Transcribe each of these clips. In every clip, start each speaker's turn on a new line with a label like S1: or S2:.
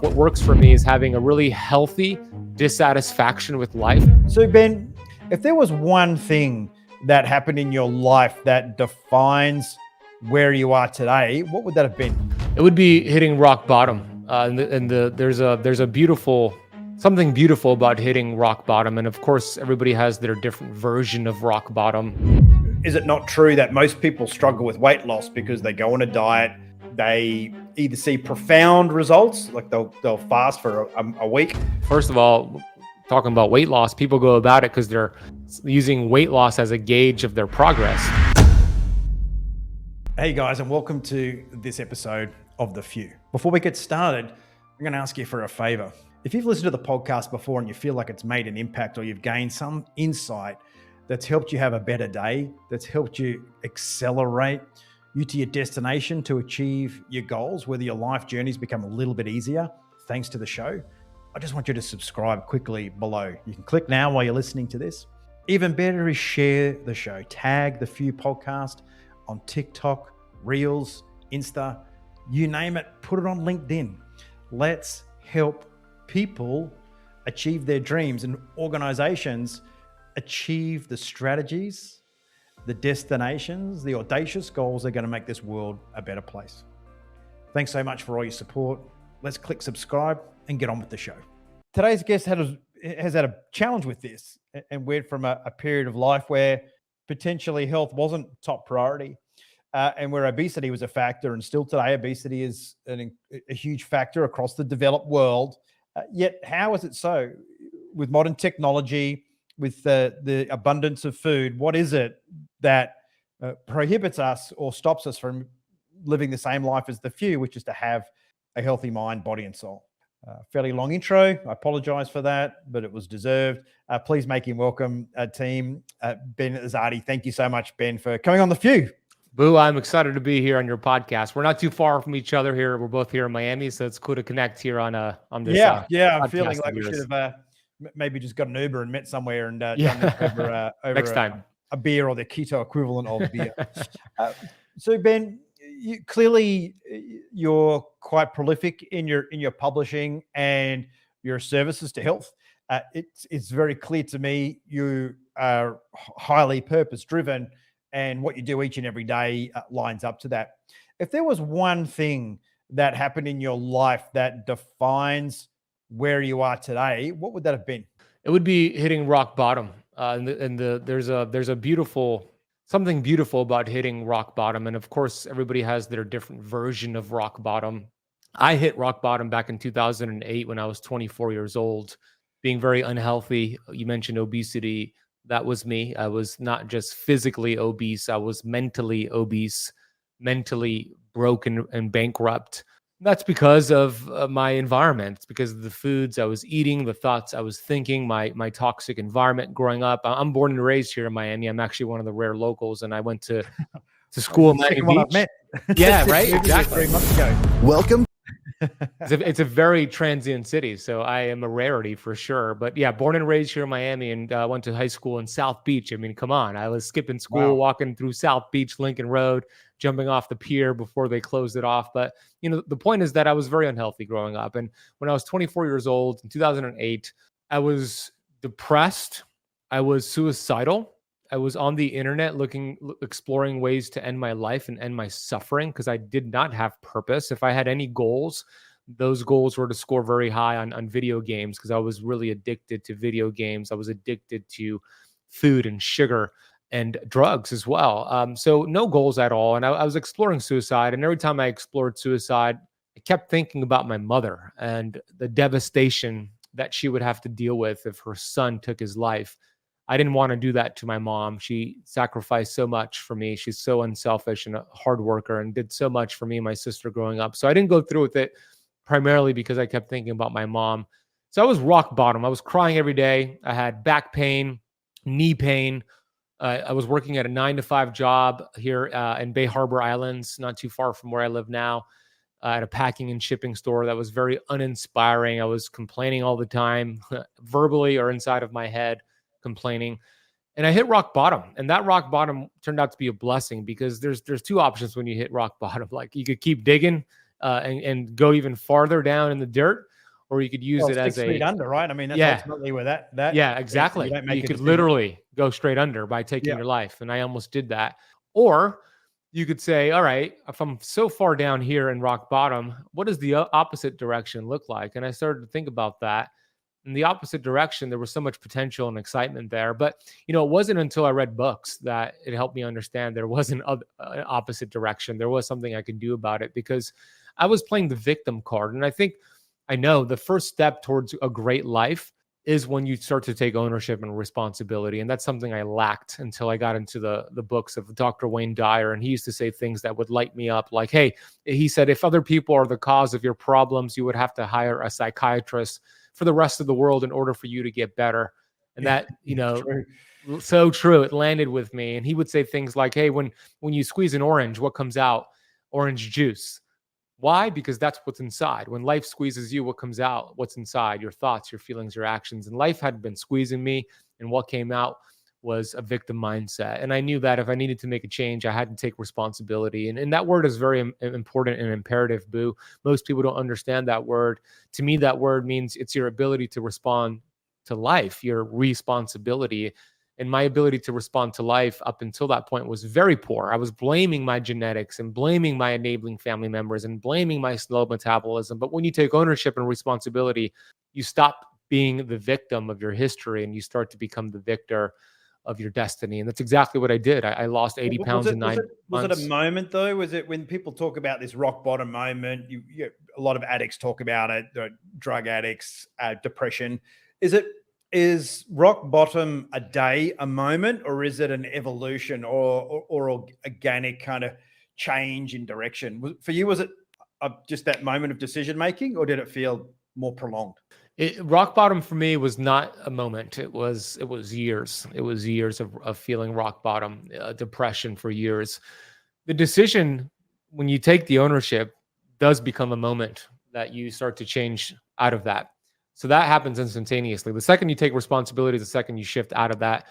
S1: What works for me is having a really healthy dissatisfaction with life.
S2: So Ben, if there was one thing that happened in your life that defines where you are today, what would that have been?
S1: It would be hitting rock bottom. There's a beautiful something beautiful about hitting rock bottom, and of course, everybody has their different version of rock bottom.
S2: Is it not true that most people struggle with weight loss because they go on a diet? They either see profound results, like they'll fast for a week.
S1: First of all, talking about weight loss, people go about it because they're using weight loss as a gauge of their progress.
S2: Hey guys, and welcome to this episode of The Few. Before we get started, I'm going to ask you for a favor. If you've listened to the podcast before and you feel like it's made an impact or you've gained some insight that's helped you have a better day, that's helped you accelerate you to your destination to achieve your goals, whether your life journey's become a little bit easier thanks to the show, I just want you to subscribe quickly below. You can click now while you're listening to this. Even better is share the show. Tag The Few podcast on TikTok, Reels, Insta, you name it, put it on LinkedIn. Let's help people achieve their dreams and organizations achieve the strategies, the destinations, the audacious goals that are going to make this world a better place. Thanks so much for all your support. Let's click subscribe and get on with the show. Today's guest has had a challenge with this and went from a period of life where potentially health wasn't top priority and where obesity was a factor. And still today, obesity is a huge factor across the developed world. Yet how is it so? With modern technology, with the abundance of food, what is it that prohibits us or stops us from living the same life as the few, which is to have a healthy mind, body, and soul? Fairly long intro. I apologize for that, but it was deserved. Please make him welcome, team. Ben Azadi. Thank you so much, Ben, for coming on The Few.
S1: Boo, I'm excited to be here on your podcast. We're not too far from each other here. We're both here in Miami, so it's cool to connect here on this.
S2: Yeah. I'm feeling like we should have maybe just got an Uber and met somewhere and done this over
S1: next time
S2: a beer or the keto equivalent of beer. So Ben, clearly you're quite prolific in your publishing and your services to health. It's very clear to me you are highly purpose driven, and what you do each and every day lines up to that. If there was one thing that happened in your life that defines where you are today, what would that have been?
S1: It would be hitting rock bottom. There's a beautiful something beautiful about hitting rock bottom, and of course, everybody has their different version of rock bottom. I hit rock bottom back in 2008 when I was 24 years old, being very unhealthy. You mentioned obesity. That was me. I was not just physically obese. I was mentally obese, mentally broken and bankrupt. That's because of my environment. It's because of the foods I was eating, the thoughts I was thinking, my toxic environment growing up. I'm born and raised here in Miami. I'm actually one of the rare locals, and I went to school in Miami Beach. Yeah, right? Exactly.
S2: 3 months ago.
S3: Welcome.
S1: It's a very transient city, so I am a rarity for sure. But yeah, born and raised here in Miami, and went to high school in South Beach. I mean, come on. I was skipping school, walking through South Beach, Lincoln Road, jumping off the pier before they closed it off. But, the point is that I was very unhealthy growing up. And when I was 24 years old in 2008, I was depressed. I was suicidal. I was on the internet exploring ways to end my life and end my suffering because I did not have purpose. If I had any goals, those goals were to score very high on video games because I was really addicted to video games. I was addicted to food and sugar and drugs as well. So no goals at all. And I was exploring suicide. And every time I explored suicide, I kept thinking about my mother and the devastation that she would have to deal with if her son took his life. I didn't want to do that to my mom. She sacrificed so much for me. She's so unselfish and a hard worker and did so much for me and my sister growing up. So I didn't go through with it primarily because I kept thinking about my mom. So I was rock bottom. I was crying every day. I had back pain, knee pain. I was working at a 9-to-5 job here in Bay Harbor Islands, not too far from where I live now, at a packing and shipping store that was very uninspiring. I was complaining all the time, verbally or inside of my head, complaining. And I hit rock bottom. And that rock bottom turned out to be a blessing because there's two options when you hit rock bottom. Like you could keep digging and go even farther down in the dirt, or you could use
S2: Well,
S1: it
S2: 6
S1: as
S2: feet
S1: a,
S2: under, right? I mean, that's
S1: yeah,
S2: ultimately where that
S1: yeah,
S2: ends, and you
S1: exactly.
S2: don't make
S1: You
S2: a
S1: could
S2: decision.
S1: literally go straight under by taking
S2: Yeah.
S1: your life. And I almost did that. Or you could say, all right, if I'm so far down here in rock bottom, what does the opposite direction look like? And I started to think about that. In the opposite direction, there was so much potential and excitement there. But, it wasn't until I read books that it helped me understand there was an opposite direction. There was something I could do about it, because I was playing the victim card. And I know the first step towards a great life is when you start to take ownership and responsibility. And that's something I lacked until I got into the books of Dr. Wayne Dyer. And he used to say things that would light me up. Like, hey, he said, if other people are the cause of your problems, you would have to hire a psychiatrist for the rest of the world in order for you to get better. And that,
S2: True.
S1: so true. It landed with me. And he would say things like, hey, when you squeeze an orange, what comes out? Orange juice. Why? Because that's what's inside. When life squeezes you, what comes out? What's inside? Your thoughts, your feelings, your actions. And life had been squeezing me, and what came out was a victim mindset. And I knew that if I needed to make a change, I had to take responsibility. And that word is very important and imperative, Boo. Most people don't understand that word. To me, that word means it's your ability to respond to life, your responsibility. And my ability to respond to life up until that point was very poor. I was blaming my genetics and blaming my enabling family members and blaming my slow metabolism. But when you take ownership and responsibility, you stop being the victim of your history and you start to become the victor of your destiny. And that's exactly what I did. I lost 80 pounds in 9
S2: Was it
S1: months.
S2: a moment though? Was it when people talk about this rock bottom moment? A lot of addicts talk about it. Drug addicts, depression. Is rock bottom a day, a moment, or is it an evolution or organic kind of change in direction? For you, was it just that moment of decision making, or did it feel more prolonged?
S1: Rock bottom for me was not a moment. It was years. It was years of feeling rock bottom, depression for years. The decision, when you take the ownership, does become a moment that you start to change out of that. So that happens instantaneously. The second you take responsibility, the second you shift out of that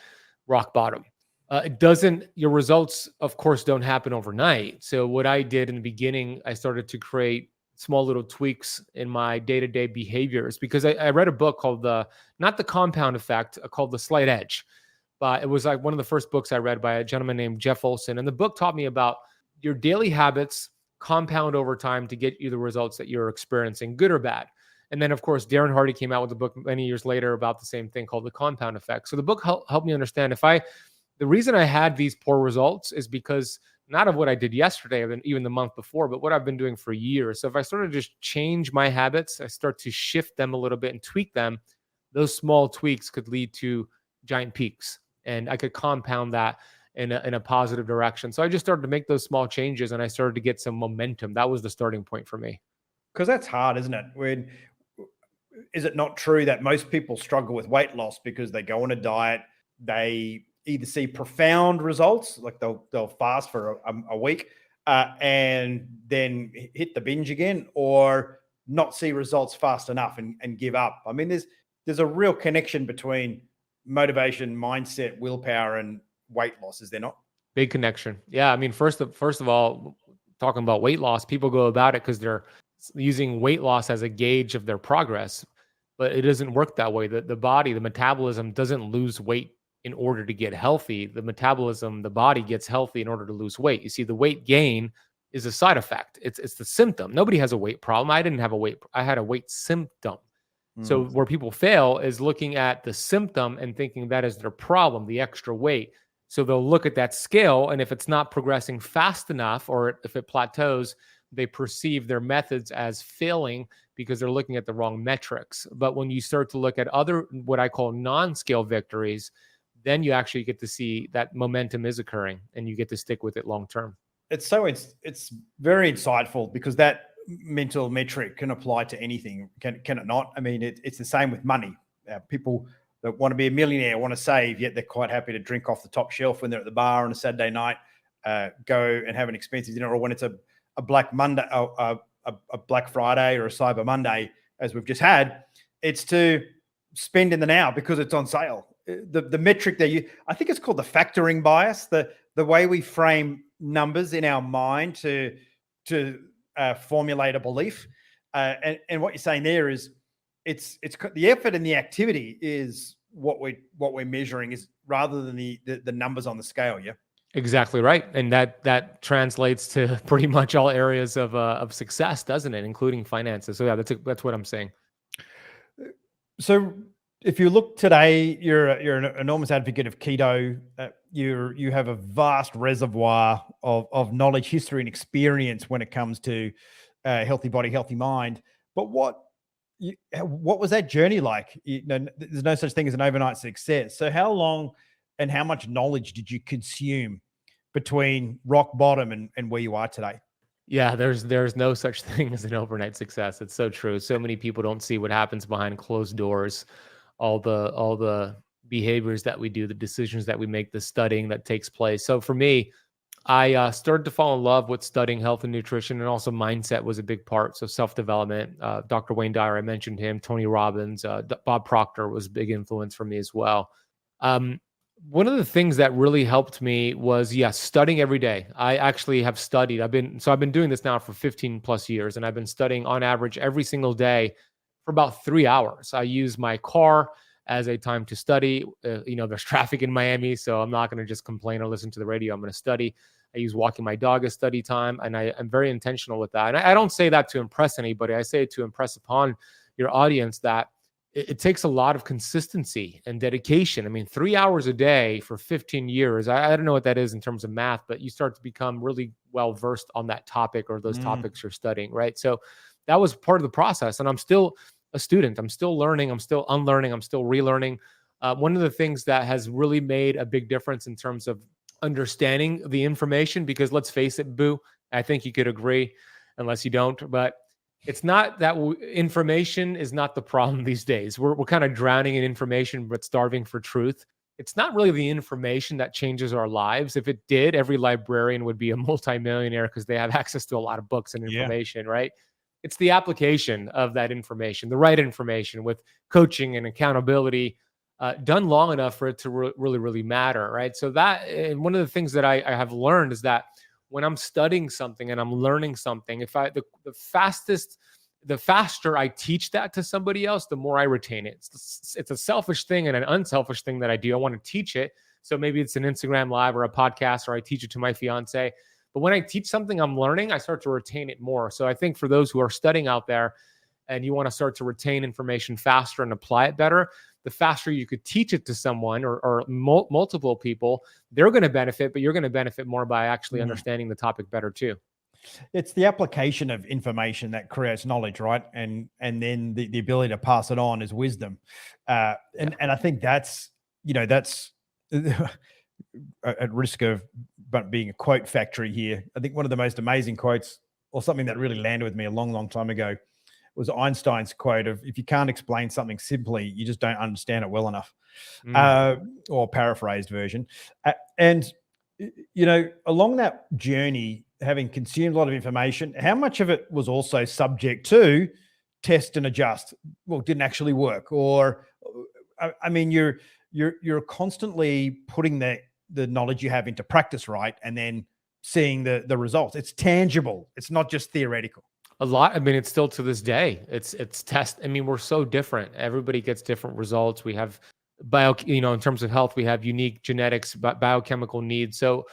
S1: rock bottom. It doesn't, your results, of course, don't happen overnight. So what I did in the beginning, I started to create small little tweaks in my day-to-day behaviors, because I read a book called not the Compound Effect, called The Slight Edge. But it was like one of the first books I read by a gentleman named Jeff Olson. And the book taught me about your daily habits compound over time to get you the results that you're experiencing, good or bad. And then, of course, Darren Hardy came out with a book many years later about the same thing called The Compound Effect. So the book helped me understand the reason I had these poor results is because not of what I did yesterday or even the month before, but what I've been doing for years. So if I sort of just change my habits, I start to shift them a little bit and tweak them, those small tweaks could lead to giant peaks. And I could compound that in a positive direction. So I just started to make those small changes and I started to get some momentum. That was the starting point for me.
S2: Because that's hard, isn't it? Is it not true that most people struggle with weight loss because they go on a diet, they either see profound results, like they'll fast for a week and then hit the binge again, or not see results fast enough and give up? I mean, there's a real connection between motivation, mindset, willpower, and weight loss, is there not?
S1: Big connection. Yeah. I mean, first of all, talking about weight loss, people go about it because they're using weight loss as a gauge of their progress, but it doesn't work that way. The body, the metabolism doesn't lose weight in order to get healthy. The body gets healthy in order to lose weight. You see, the weight gain is a side effect. It's the symptom. Nobody has a weight problem. I didn't have I had a weight symptom. So where people fail is looking at the symptom and thinking that is their problem, the extra weight. So they'll look at that scale, and if it's not progressing fast enough, or if it plateaus, they perceive their methods as failing because they're looking at the wrong metrics. But when you start to look at other, what I call non-scale victories, then you actually get to see that momentum is occurring and you get to stick with it long term.
S2: It's very insightful, because that mental metric can apply to anything, can it not? I mean, it's the same with money. People that want to be a millionaire want to save, yet they're quite happy to drink off the top shelf when they're at the bar on a Saturday night, go and have an expensive dinner, or when it's a Black Monday, a Black Friday or a Cyber Monday, as we've just had, it's to spend in the now because it's on sale. The metric I think it's called the factoring bias, the way we frame numbers in our mind to formulate a belief. And what you're saying there is the effort and the activity is what we're measuring, is rather than the numbers on the scale. Yeah.
S1: Exactly right, and that translates to pretty much all areas of success, doesn't it? Including finances. So yeah, that's what I'm saying.
S2: So if you look today, you're an enormous advocate of keto. You have a vast reservoir of knowledge, history, and experience when it comes to healthy body, healthy mind. But what was that journey like? There's no such thing as an overnight success. So how long and how much knowledge did you consume between rock bottom and where you are today?
S1: Yeah, there's no such thing as an overnight success. It's so true. So many people don't see what happens behind closed doors, all the behaviors that we do, the decisions that we make, the studying that takes place. So for me, I started to fall in love with studying health and nutrition, and also mindset was a big part. So self-development, Dr. Wayne Dyer, I mentioned him, Tony Robbins, Bob Proctor was a big influence for me as well. Um, One of the things that really helped me was, yes, studying every day. I actually have studied. I've been doing this now for 15 plus years, and I've been studying on average every single day for about 3 hours. I use my car as a time to study. There's traffic in Miami, so I'm not going to just complain or listen to the radio. I'm going to study. I use walking my dog as study time, and I'm very intentional with that. And I don't say that to impress anybody. I say it to impress upon your audience that it takes a lot of consistency and dedication. I mean, 3 hours a day for 15 years. I don't know what that is in terms of math, but you start to become really well versed on that topic or those topics you're studying, right? So that was part of the process. And I'm still a student. I'm still learning. I'm still unlearning. I'm still relearning. One of the things that has really made a big difference in terms of understanding the information, because let's face it, Boo, I think you could agree, unless you don't, but it's not that information is not the problem these days. We're kind of drowning in information, but starving for truth. It's not really the information that changes our lives. If it did, every librarian would be a multimillionaire because they have access to a lot of books and information, right? It's the application of that information, the right information with coaching and accountability, done long enough for it to really, really matter, right? So and one of the things that I have learned is that when I'm studying something and I'm learning something, the faster I teach that to somebody else, the more I retain it. It's a selfish thing and an unselfish thing that I do. I want to teach it. So maybe it's an Instagram live or a podcast, or I teach it to my fiance. But when I teach something I'm learning, I start to retain it more. So I think for those who are studying out there and you want to start to retain information faster and apply it better, the faster you could teach it to someone or multiple people, they're going to benefit, but you're going to benefit more by actually understanding the topic better too.
S2: It's the application of information that creates knowledge, right? And then the ability to pass it on is wisdom. And I think that's at risk of being a quote factory here. I think one of the most amazing quotes, or something that really landed with me a long, long time ago, was Einstein's quote of, if you can't explain something simply, you just don't understand it well enough, or paraphrased version. And along that journey, having consumed a lot of information, how much of it was also subject to test and adjust? Well, it didn't actually work. Or, I mean, you're constantly putting the knowledge you have into practice, right? And then seeing the results. It's tangible. It's not just theoretical.
S1: A lot. I mean, it's still to this day. It's test. I mean, we're so different. Everybody gets different results. We have in terms of health, we have unique genetics, biochemical needs. So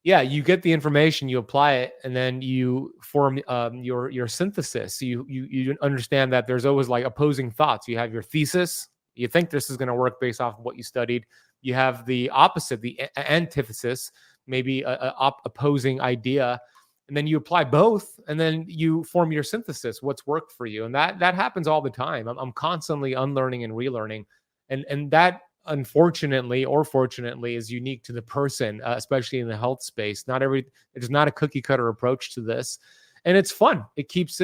S1: yeah, you get the information, you apply it, and then you form your synthesis. You understand that there's always like opposing thoughts. You have your thesis. You think this is going to work based off of what you studied. You have the opposite, the antithesis, maybe a opposing idea. And then you apply both, and then you form your synthesis, what's worked for you. And that happens all the time. I'm constantly unlearning and relearning. And that, unfortunately or fortunately, is unique to the person, especially in the health space. There's not a cookie cutter approach to this. And it's fun. It keeps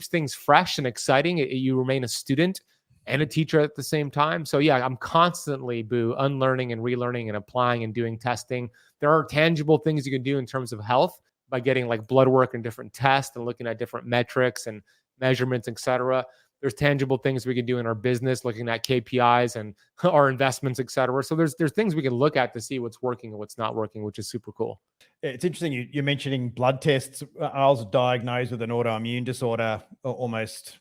S1: things fresh and exciting. You remain a student and a teacher at the same time. So yeah, I'm constantly, unlearning and relearning and applying and doing testing. There are tangible things you can do in terms of health by getting like blood work and different tests and looking at different metrics and measurements, et cetera. There's tangible things we can do in our business, looking at KPIs and our investments, et cetera. So there's things we can look at to see what's working and what's not working, which is super cool.
S2: It's interesting you're mentioning blood tests. I was diagnosed with an autoimmune disorder almost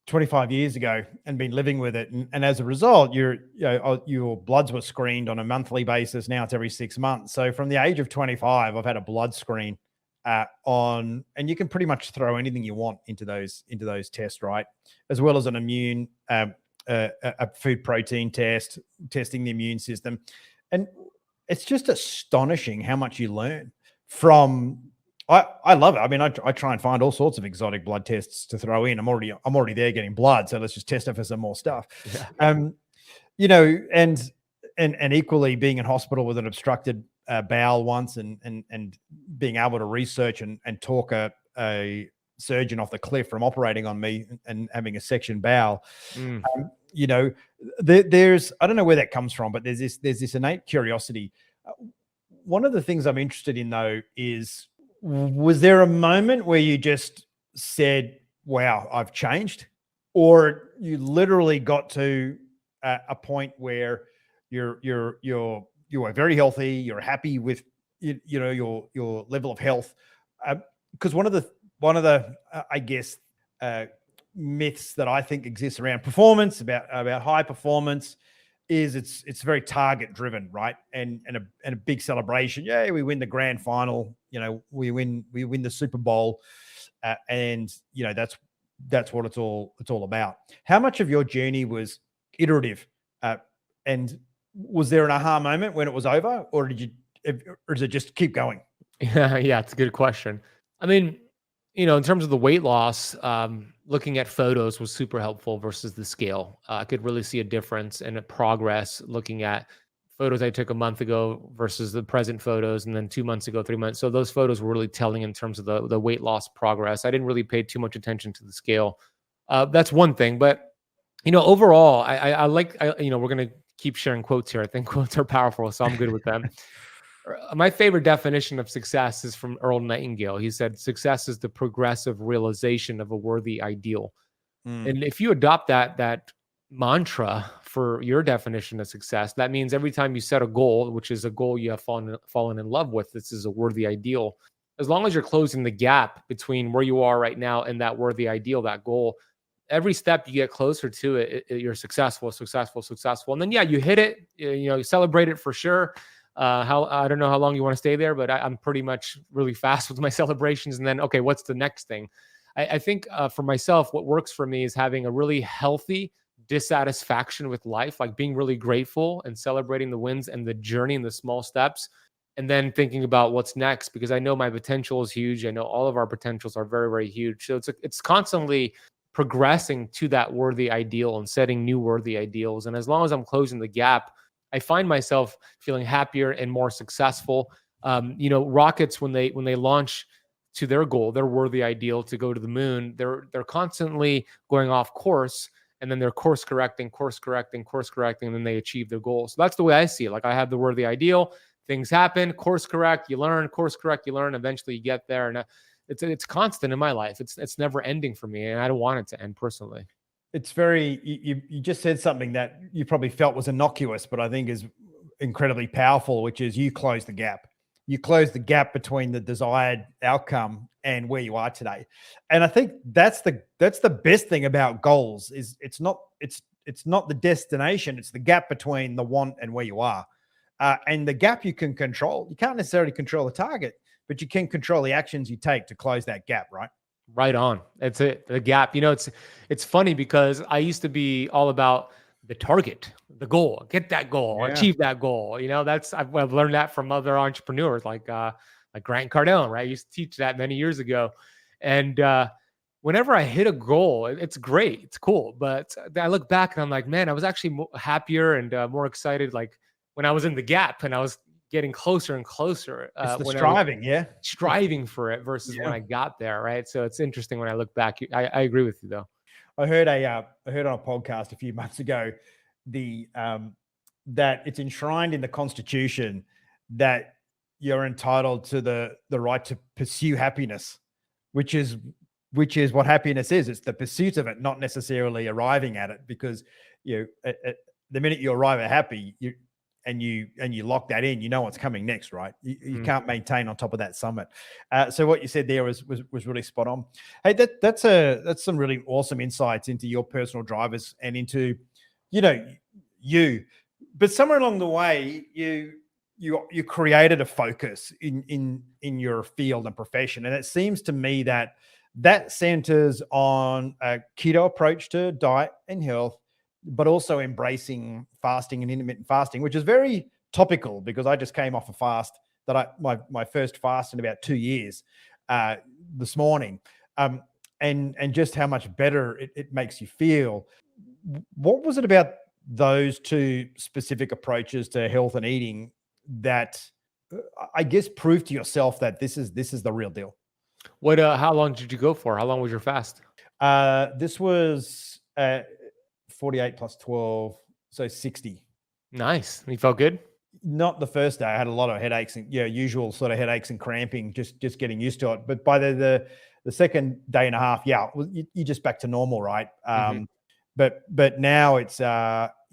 S2: 25 years ago and been living with it. And as a result, your bloods were screened on a monthly basis. Now it's every 6 months. So from the age of 25, I've had a blood screen and you can pretty much throw anything you want into those tests, right? As well as an immune, a food protein test, testing the immune system. And it's just astonishing how much you learn from. I love it. I mean, I try and find all sorts of exotic blood tests to throw in. I'm already there getting blood, so let's just test it for some more stuff. Yeah. And equally being in hospital with an obstructed bowel once, and being able to research and talk a surgeon off the cliff from operating on me and having a sectioned bowel. There's I don't know where that comes from, but there's this innate curiosity. One of the things I'm interested in though is, was there a moment where you just said, wow, I've changed? Or you literally got to a point where you are very healthy, you're happy with your level of health? Because one of the I guess myths that I think exists around performance, about high performance, is it's very target driven, right? And a big celebration. Yeah, we win the grand final. We win the Super Bowl, and that's what it's all about. How much of your journey was iterative, and was there an aha moment when it was over, or does it just keep going?
S1: Yeah, it's a good question. I mean, in terms of the weight loss, looking at photos was super helpful versus the scale. I could really see a difference and a progress looking at photos I took a month ago versus the present photos, and then 2 months ago, 3 months. So those photos were really telling in terms of the weight loss progress. I didn't really pay too much attention to the scale. That's one thing, but overall, I like, we're going to keep sharing quotes here. I think quotes are powerful, so I'm good with them. My favorite definition of success is from Earl Nightingale. He said, success is the progressive realization of a worthy ideal. And if you adopt that mantra for your definition of success, that means every time you set a goal, which is a goal you have fallen in love with, this is a worthy ideal. As long as you're closing the gap between where you are right now and that worthy ideal, that goal, every step you get closer to it, you're successful. And then, you hit it, you celebrate it for sure. I don't know how long you want to stay there, but I'm pretty much really fast with my celebrations. And then, okay, what's the next thing? I think for myself, what works for me is having a really healthy dissatisfaction with life, like being really grateful and celebrating the wins and the journey and the small steps, and then thinking about what's next, because I know my potential is huge. I know all of our potentials are very, very huge. So it's constantly progressing to that worthy ideal and setting new worthy ideals. And as long as I'm closing the gap, I find myself feeling happier and more successful. Rockets, when they launch to their goal, their worthy ideal to go to the moon, they're constantly going off course, and then they're course correcting, and then they achieve their goal. So that's the way I see it. Like, I have the worthy ideal, things happen, course correct, you learn, eventually you get there. And it's constant in my life. It's never ending for me, and I don't want it to end personally.
S2: It's very, you just said something that you probably felt was innocuous, but I think is incredibly powerful, which is you close the gap. You close the gap between the desired outcome and where you are today. And I think that's the best thing about goals, is it's not the destination, it's the gap between the want and where you are. And the gap you can control. You can't necessarily control the target, but you can control the actions you take to close that gap, right?
S1: Right on. That's it. The gap. It's funny because I used to be all about the target, the goal, get that goal, achieve that goal. I've learned that from other entrepreneurs like Grant Cardone, right? I used to teach that many years ago. And whenever I hit a goal, it's great. It's cool. But I look back and I'm like, man, I was actually happier and more excited. Like when I was in the gap and I was getting closer and closer.
S2: It's the striving,
S1: striving for it versus when I got there, right? So it's interesting when I look back. I agree with you, though.
S2: I heard on a podcast a few months ago that it's enshrined in the Constitution that you're entitled to the right to pursue happiness, which is what happiness is. It's the pursuit of it, not necessarily arriving at it, because the minute you arrive at and you lock that in, you know what's coming next, right? You can't maintain on top of that summit. So what you said there was really spot on. Hey, that's some really awesome insights into your personal drivers and into, you. But somewhere along the way, you created a focus in your field and profession, and it seems to me that centers on a keto approach to diet and health, but also embracing fasting and intermittent fasting, which is very topical because I just came off a fast that my first fast in about 2 years this morning, and just how much better it makes you feel. What was it about those two specific approaches to health and eating that I guess proved to yourself that this is the real deal?
S1: What? How long did you go for? How long was your fast?
S2: This was 48 plus 12, so 60.
S1: Nice. You felt good?
S2: Not the first day. I had a lot of headaches and usual sort of headaches and cramping, just getting used to it. But by the second day and a half, you're just back to normal, right? But now it's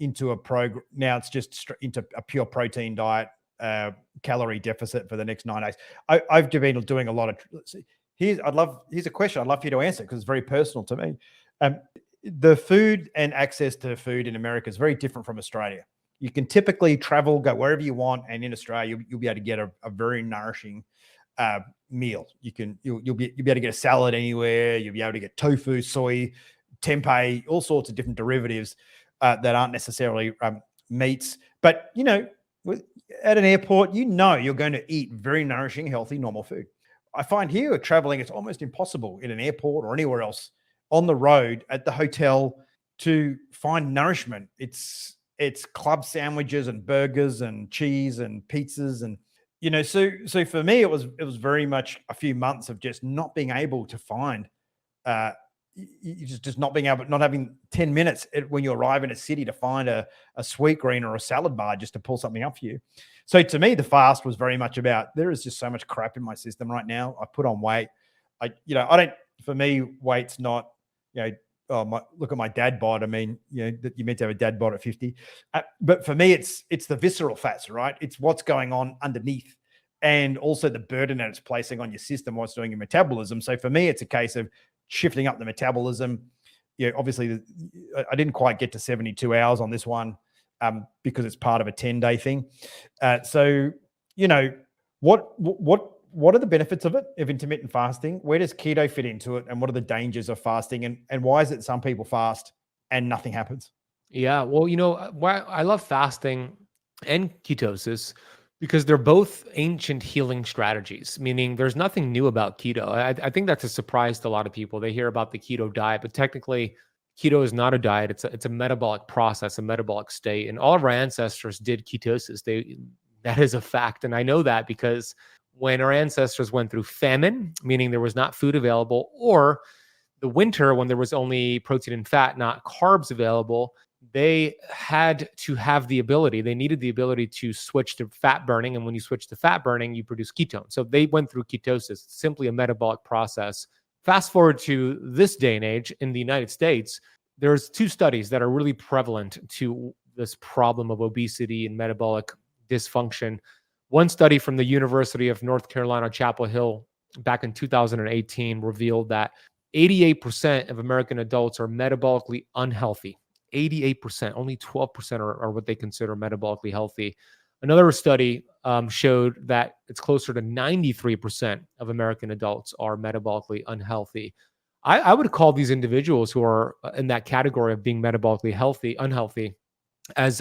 S2: into a program. Now it's just into a pure protein diet, calorie deficit for the next 9 days. I've been doing a lot of. Here's a question I'd love for you to answer because it's very personal to me. The food and access to food in America is very different from Australia. You can typically travel, go wherever you want, and in Australia you'll be able to get a very nourishing meal. You'll be able to get a salad anywhere. You'll be able to get tofu, soy, tempeh, all sorts of different derivatives that aren't necessarily meats. But at an airport, you're going to eat very nourishing, healthy, normal food. I find here traveling, it's almost impossible in an airport or anywhere else on the road, at the hotel, to find nourishment. It's club sandwiches and burgers and cheese and pizzas. And, so for me, it was very much a few months of just not being able to find, just not having 10 minutes when you arrive in a city to find a sweet green or a salad bar just to pull something up for you. So to me, the fast was very much about, there is just so much crap in my system right now. I put on weight. For me, weight's not, look at my dad bod. I mean, that you meant to have a dad bod at 50. But for me, it's the visceral fats, right? It's what's going on underneath, and also the burden that it's placing on your system, what's doing your metabolism. So for me, it's a case of shifting up the metabolism. Obviously, I didn't quite get to 72 hours on this one because it's part of a 10-day thing. What are the benefits of intermittent fasting? Where does keto fit into it? And what are the dangers of fasting? And why is it some people fast and nothing happens?
S1: Yeah, well, why I love fasting and ketosis because they're both ancient healing strategies, meaning there's nothing new about keto. I think that's a surprise to a lot of people. They hear about the keto diet, but technically keto is not a diet. It's a metabolic process, a metabolic state. And all of our ancestors did ketosis. That is a fact. And I know that because when our ancestors went through famine, meaning there was not food available, or the winter when there was only protein and fat, not carbs available, they had to have the ability, they needed the ability to switch to fat burning. And when you switch to fat burning, you produce ketones. So they went through ketosis. It's simply a metabolic process. Fast forward to this day and age in the United States, there's 2 studies that are really prevalent to this problem of obesity and metabolic dysfunction. One study from the University of North Carolina, Chapel Hill, back in 2018 revealed that 88% of American adults are metabolically unhealthy. 88%, only 12% are what they consider metabolically healthy. Another study showed that it's closer to 93% of American adults are metabolically unhealthy. I would call these individuals who are in that category of being metabolically unhealthy, as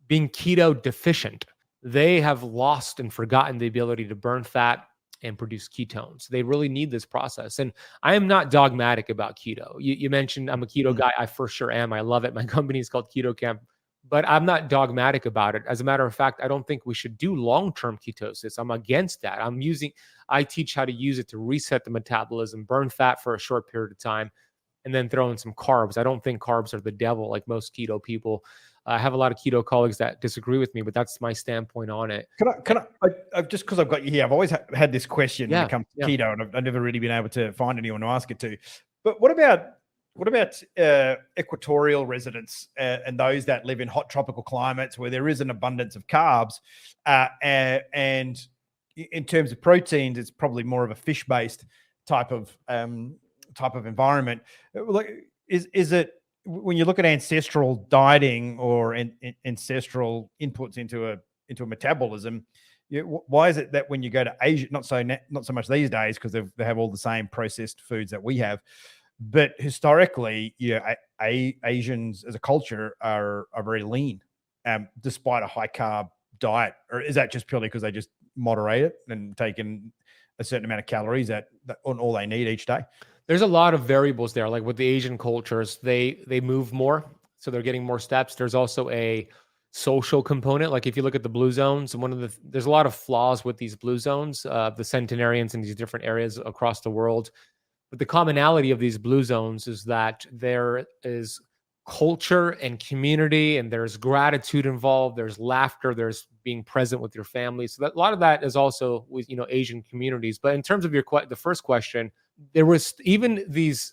S1: being keto deficient. They have lost and forgotten the ability to burn fat and produce ketones. They really need this process. And I am not dogmatic about keto. You mentioned I'm a keto guy. I for sure am. I love it. My company is called Keto Camp, but I'm not dogmatic about it. As a matter of fact, I don't think we should do long-term ketosis. I'm against that. I teach how to use it to reset the metabolism, burn fat for a short period of time, and then throw in some carbs. I don't think carbs are the devil like most keto people. I have a lot of keto colleagues that disagree with me, but that's my standpoint on it.
S2: I just because I've got you here, I've always had this question when it comes to keto, and I've never really been able to find anyone to ask it to. But what about What about equatorial residents and those that live in hot tropical climates where there is an abundance of carbs? And in terms of proteins, it's probably more of a fish-based type of environment. Is it, when you look at ancestral dieting or ancestral inputs into a metabolism? Why is it that when you go to Asia, not so much these days because they have all the same processed foods that we have, but historically, Asians as a culture are very lean, despite a high carb diet? Or is that just purely because they just moderate it and take in a certain amount of calories on all they need each day?
S1: There's a lot of variables there. Like with the Asian cultures, they move more, so they're getting more steps. There's also a social component. Like if you look at the blue zones, there's a lot of flaws with these blue zones, the centenarians in these different areas across the world. But the commonality of these blue zones is that there is culture and community, and there's gratitude involved. There's laughter. There's being present with your family. So that a lot of that is also with Asian communities. But in terms of the first question, there was even these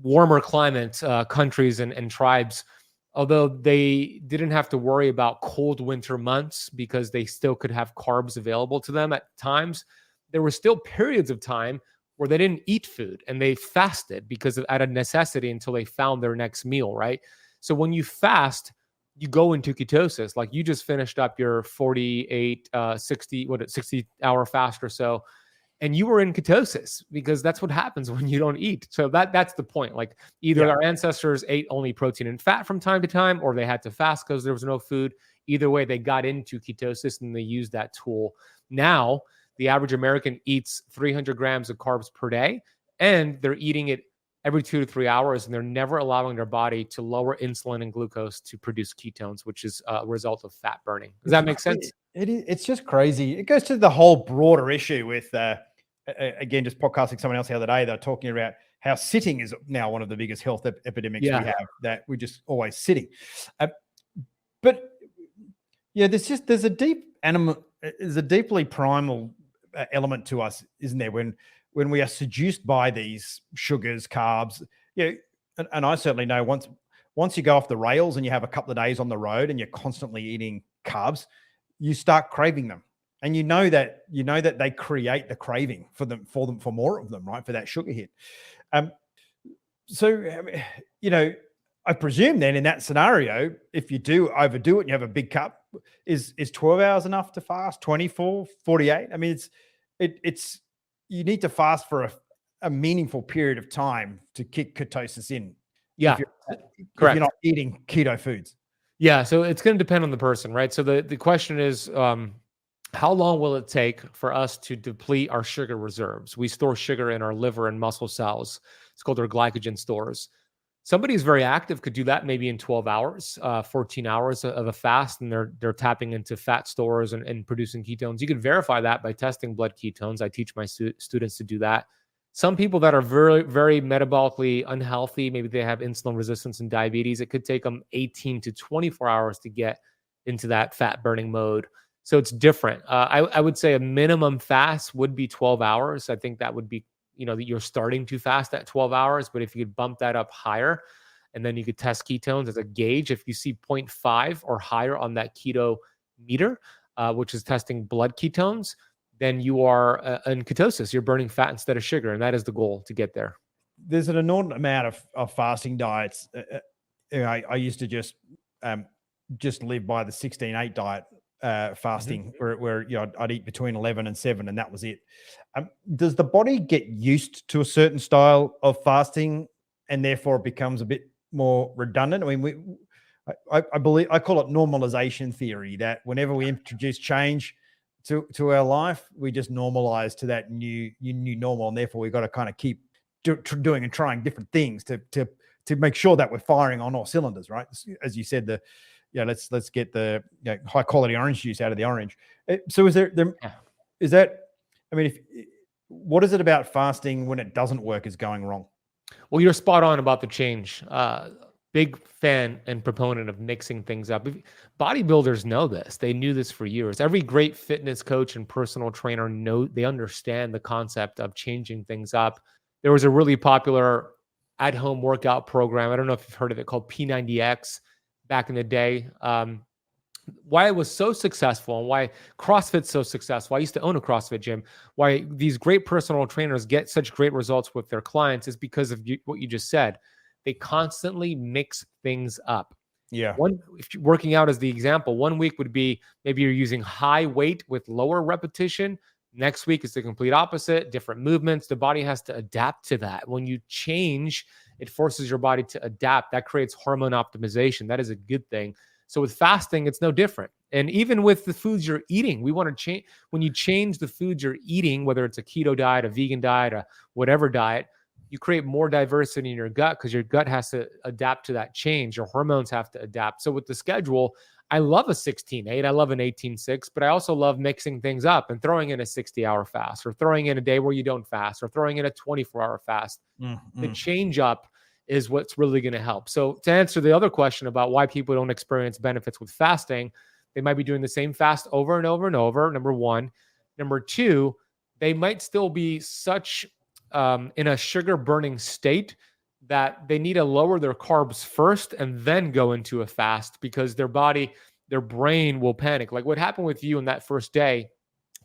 S1: warmer climate countries and tribes, although they didn't have to worry about cold winter months because they still could have carbs available to them at times. There were still periods of time where they didn't eat food and they fasted because out of necessity until they found their next meal, right? So when you fast, you go into ketosis. Like you just finished up your 48, 60 hour fast or so, and you were in ketosis because that's what happens when you don't eat. So that's the point. Like either our ancestors ate only protein and fat from time to time, or they had to fast because there was no food. Either way, they got into ketosis and they used that tool. Now, the average American eats 300 grams of carbs per day, and they're eating it every 2 to 3 hours, and they're never allowing their body to lower insulin and glucose to produce ketones, which is a result of fat burning. Does that make sense?
S2: It's just crazy. It goes to the whole broader issue with, again, just podcasting someone else the other day, they're talking about how sitting is now one of the biggest health epidemics we have, that we're just always sitting. But yeah, there's a deeply primal element to us, isn't there? When we are seduced by these sugars, carbs, and I certainly know once you go off the rails and you have a couple of days on the road and you're constantly eating carbs, you start craving them, and you know that they create the craving for more of them, right? For that sugar hit. So I presume then in that scenario, if you do overdo it and you have a big cup, is 12 hours enough to fast? 24, 48? I mean, it's you need to fast for a meaningful period of time to kick ketosis in.
S1: Yeah,
S2: if you're not eating keto foods.
S1: Yeah, so it's going to depend on the person, right? So the question is, how long will it take for us to deplete our sugar reserves? We store sugar in our liver and muscle cells. It's called our glycogen stores. Somebody who's very active could do that maybe in 12 hours, 14 hours of a fast, and they're tapping into fat stores and producing ketones. You can verify that by testing blood ketones. I teach my students to do that. Some people that are very, very metabolically unhealthy, maybe they have insulin resistance and diabetes, it could take them 18 to 24 hours to get into that fat burning mode. So it's different. I would say a minimum fast would be 12 hours. I think that would be, that you're starting to fast at 12 hours, but if you could bump that up higher, and then you could test ketones as a gauge. If you see 0.5 or higher on that keto meter, which is testing blood ketones, then you are in ketosis. You're burning fat instead of sugar, and that is the goal to get there.
S2: There's an inordinate amount of fasting diets. I used to just live by the 16-8 diet, fasting, where I'd eat between 11 and 7, and that was it. Does the body get used to a certain style of fasting, and therefore it becomes a bit more redundant? I mean, I believe, I call it normalization theory, that whenever we introduce change to our life, we just normalize to that new normal, and therefore we've got to kind of keep doing and trying different things to make sure that we're firing on all cylinders, right? As you said, let's get the high quality orange juice out of the orange. So is that? I mean, what is it about fasting when it doesn't work is going wrong?
S1: Well, you're spot on about the change. Big fan and proponent of mixing things up. Bodybuilders know this. They knew this for years. Every great fitness coach and personal trainer they understand the concept of changing things up. There was a really popular at-home workout program. I don't know if you've heard of it, called P90X back in the day. Why it was so successful and why CrossFit's so successful. I used to own a CrossFit gym. Why these great personal trainers get such great results with their clients is because of what you just said. They constantly mix things up.
S2: Yeah.
S1: If you're working out as the example, 1 week would be maybe you're using high weight with lower repetition. Next week is the complete opposite, different movements. The body has to adapt to that. When you change, it forces your body to adapt. That creates hormone optimization. That is a good thing. So with fasting, it's no different. And even with the foods you're eating, we want to change. When you change the foods you're eating, whether it's a keto diet, a vegan diet, a whatever diet, you create more diversity in your gut because your gut has to adapt to that change. Your hormones have to adapt. So with the schedule, I love a 16-8. I love an 18-6, but I also love mixing things up and throwing in a 60-hour fast, or throwing in a day where you don't fast, or throwing in a 24-hour fast. The change up is what's really going to help. So to answer the other question about why people don't experience benefits with fasting, they might be doing the same fast over and over and over, number one. Number two, they might still be in a sugar burning state that they need to lower their carbs first and then go into a fast, because their brain will panic. Like what happened with you in that first day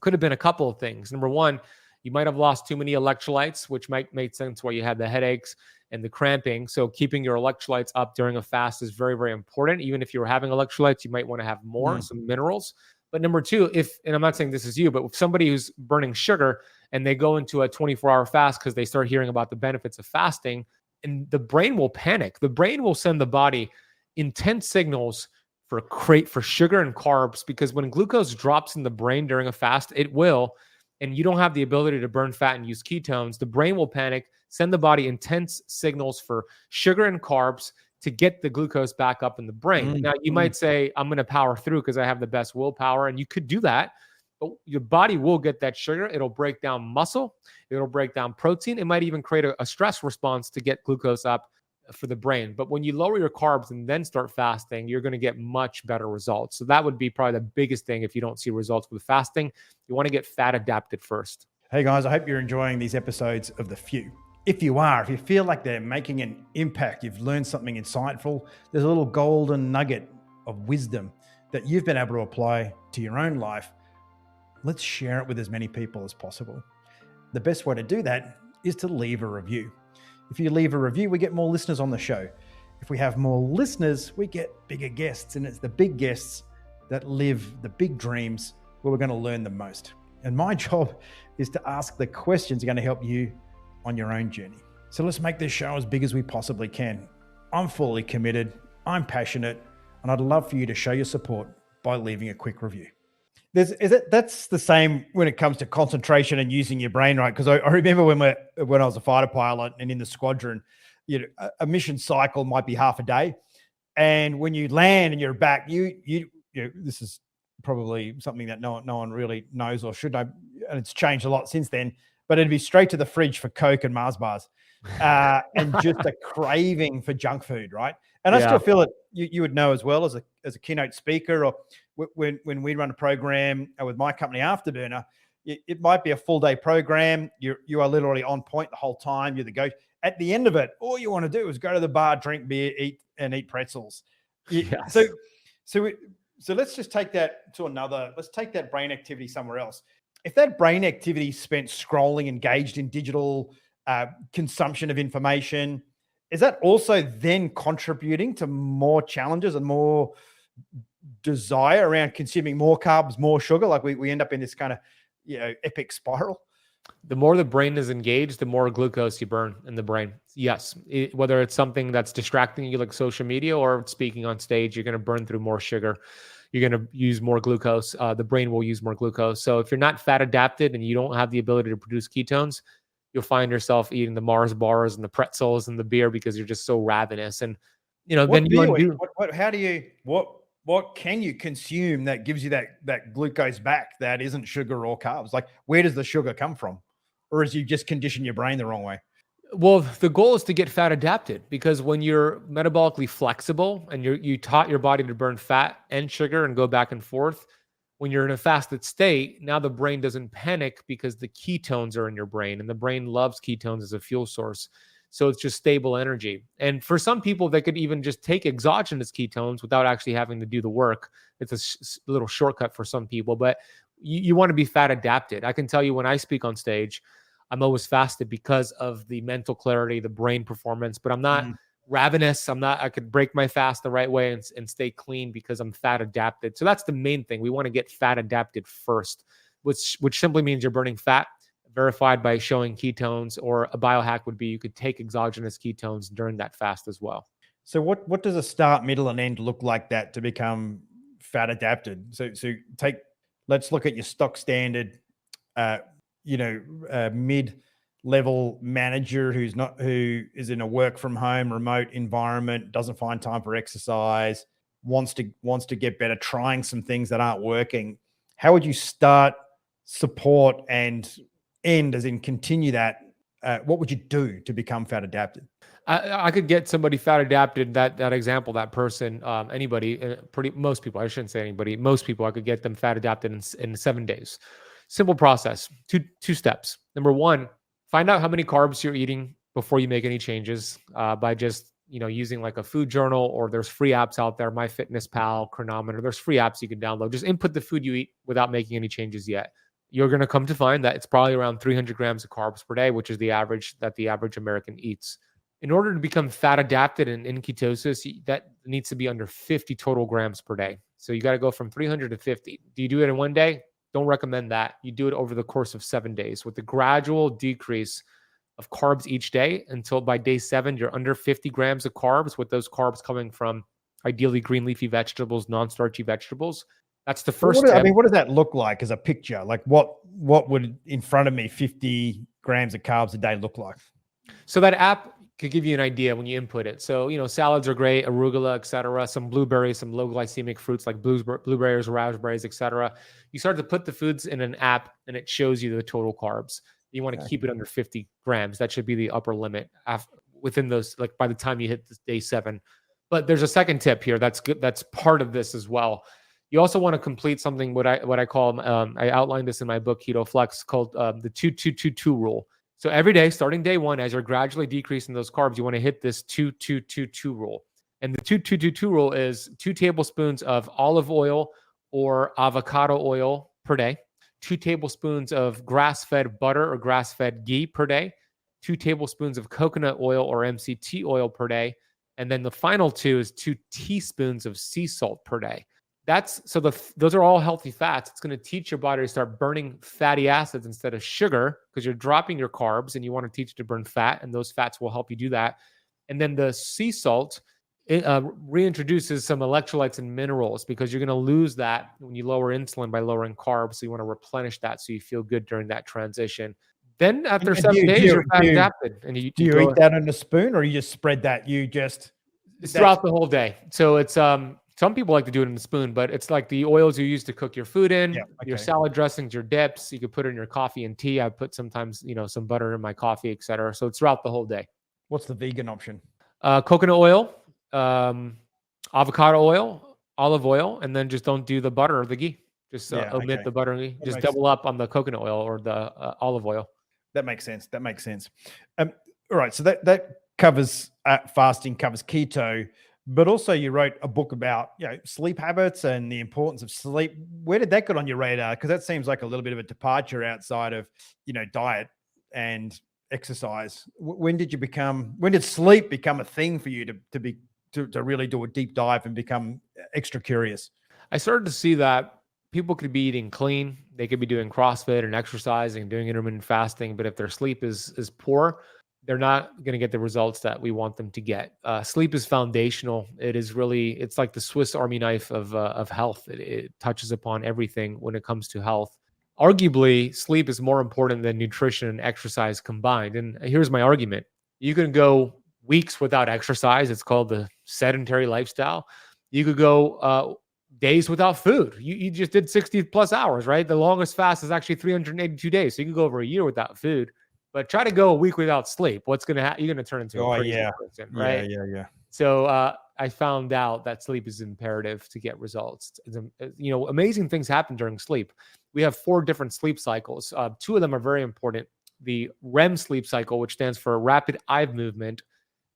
S1: could have been a couple of things. Number one, you might have lost too many electrolytes, which might make sense why you had the headaches and the cramping. So keeping your electrolytes up during a fast is very, very important. Even if you're having electrolytes, you might want to have more, some minerals. But number two, and I'm not saying this is you, but if somebody who's burning sugar and they go into a 24-hour fast because they start hearing about the benefits of fasting, and the brain will panic. The brain will send the body intense signals for sugar and carbs, because when glucose drops in the brain during a fast, it will, and you don't have the ability to burn fat and use ketones, the brain will panic, send the body intense signals for sugar and carbs to get the glucose back up in the brain. Now, you might say, I'm going to power through because I have the best willpower, and you could do that, but your body will get that sugar. It'll break down muscle. It'll break down protein. It might even create a stress response to get glucose up for the brain. But when you lower your carbs and then start fasting, you're going to get much better results. So that would be probably the biggest thing if you don't see results with fasting. You want to get fat adapted first.
S2: Hey guys, I hope you're enjoying these episodes of The Few. If you are, if you feel like they're making an impact, you've learned something insightful, there's a little golden nugget of wisdom that you've been able to apply to your own life, let's share it with as many people as possible. The best way to do that is to leave a review. If you leave a review, we get more listeners on the show. If we have more listeners, we get bigger guests, and it's the big guests that live the big dreams where we're going to learn the most. And my job is to ask the questions that are going to help you on your own journey. So let's make this show as big as we possibly can. I'm fully committed, I'm passionate, and I'd love for you to show your support by leaving a quick review. That's the same when it comes to concentration and using your brain, right? Because I remember when I was a fighter pilot and in the squadron, a mission cycle might be half a day, and when you land and you're back, this is probably something that no one really knows or should know, and it's changed a lot since then. But it'd be straight to the fridge for Coke and Mars bars, and just a craving for junk food, right? And I still feel it. You would know as well as a keynote speaker, or when we run a program with my company Afterburner, it might be a full day program. You are literally on point the whole time. You're the go. At the end of it, all you want to do is go to the bar, drink beer, eat pretzels.
S1: Yes.
S2: So let's just take that to let's take that brain activity somewhere else. If that brain activity spent scrolling, engaged in digital consumption of information, is that also then contributing to more challenges and more desire around consuming more carbs, more sugar? Like we end up in this kind of epic spiral.
S1: The more the brain is engaged, the more glucose you burn in the brain. Yes. Whether it's something that's distracting you like social media or speaking on stage, you're going to burn through more sugar. You're going to use more glucose. The brain will use more glucose. So if you're not fat adapted and you don't have the ability to produce ketones, you'll find yourself eating the Mars bars and the pretzels and the beer because you're just so ravenous. And,
S2: what can you consume that gives you that glucose back that isn't sugar or carbs? Like, where does the sugar come from? Or is you just condition your brain the wrong way?
S1: Well, the goal is to get fat adapted, because when you're metabolically flexible and you taught your body to burn fat and sugar and go back and forth, when you're in a fasted state, now the brain doesn't panic because the ketones are in your brain, and the brain loves ketones as a fuel source. So it's just stable energy. And for some people, they could even just take exogenous ketones without actually having to do the work. It's a little shortcut for some people, but you want to be fat adapted. I can tell you when I speak on stage, I'm always fasted because of the mental clarity, the brain performance, but I'm not ravenous. I could break my fast the right way and stay clean because I'm fat adapted. So that's the main thing. We want to get fat adapted first, which simply means you're burning fat, verified by showing ketones, or a biohack would be you could take exogenous ketones during that fast as well.
S2: So what does a start, middle, and end look like that to become fat adapted? So let's look at your stock standard, mid-level manager who is in a work from home remote environment, doesn't find time for exercise, wants to get better, trying some things that aren't working. How would you start, support, and end, as in continue that? What would you do to become fat adapted?
S1: I could get somebody fat adapted, that example, that person, anybody, most people, I shouldn't say anybody, most people, I could get them fat adapted in 7 days. Simple process, two steps. Number one, find out how many carbs you're eating before you make any changes, by just, using like a food journal, or there's free apps out there, MyFitnessPal, Chronometer, there's free apps you can download. Just input the food you eat without making any changes yet. You're going to come to find that it's probably around 300 grams of carbs per day, which is the average that the average American eats. In order to become fat adapted and in ketosis, that needs to be under 50 total grams per day. So you got to go from 300 to 50. Do you do it in one day? Don't recommend that. You do it over the course of 7 days with a gradual decrease of carbs each day until by day 7, you're under 50 grams of carbs, with those carbs coming from ideally green leafy vegetables, non-starchy vegetables. That's the first step.
S2: What does that look like as a picture? Like what would in front of me 50 grams of carbs a day look like?
S1: So that app could give you an idea when you input it. So, salads are great, arugula, etc. Some blueberries, some low glycemic fruits like blueberries, raspberries, etc. You start to put the foods in an app and it shows you the total carbs. You want to keep it under 50 grams. That should be the upper limit within those, like by the time you hit day 7. But there's a second tip here. That's good. That's part of this as well. You also want to complete something, what I call, I outlined this in my book, Keto Flex, called the 2-2-2-2 rule. So every day, starting day 1, as you're gradually decreasing those carbs, you want to hit this 2-2-2-2 rule. And the 2-2-2-2 rule is 2 tablespoons of olive oil or avocado oil per day, 2 tablespoons of grass-fed butter or grass-fed ghee per day, 2 tablespoons of coconut oil or MCT oil per day, and then the final 2 is 2 teaspoons of sea salt per day. Those are all healthy fats. It's going to teach your body to start burning fatty acids instead of sugar, because you're dropping your carbs and you want to teach it to burn fat, and those fats will help you do that. And then the sea salt, it reintroduces some electrolytes and minerals, because you're going to lose that when you lower insulin by lowering carbs. So you want to replenish that so you feel good during that transition. Then after 7 days, you're fat adapted. And do you
S2: eat that on a spoon, or you just spread that?
S1: It's throughout the whole day. So it's some people like to do it in a spoon, but it's like the oils you use to cook your food in, your salad dressings, your dips. You could put it in your coffee and tea. I put sometimes, some butter in my coffee, etc. So it's throughout the whole day.
S2: What's the vegan option?
S1: Coconut oil, avocado oil, olive oil, and then just don't do the butter or the ghee. Just omit the butter and ghee. Just double up on the coconut oil or the olive oil.
S2: That makes sense. All right. So that covers fasting, covers keto. But also you wrote a book about, sleep habits and the importance of sleep. Where did that get on your radar? Because that seems like a little bit of a departure outside of, diet and exercise. When did sleep become a thing for you to really do a deep dive and become extra curious?
S1: I started to see that people could be eating clean. They could be doing CrossFit and exercising, doing intermittent fasting. But if their sleep is poor, they're not going to get the results that we want them to get. Sleep is foundational. It's like the Swiss Army knife of health. It touches upon everything when it comes to health. Arguably, sleep is more important than nutrition and exercise combined. And here's my argument. You can go weeks without exercise. It's called the sedentary lifestyle. You could go days without food. You just did 60 plus hours, right? The longest fast is actually 382 days. So you can go over a year without food. But try to go a week without sleep. What's going to happen? You're going to turn into a crazy person, right?
S2: Yeah.
S1: So I found out that sleep is imperative to get results. Amazing things happen during sleep. We have 4 different sleep cycles. 2 of them are very important. the REM sleep cycle, which stands for rapid eye movement.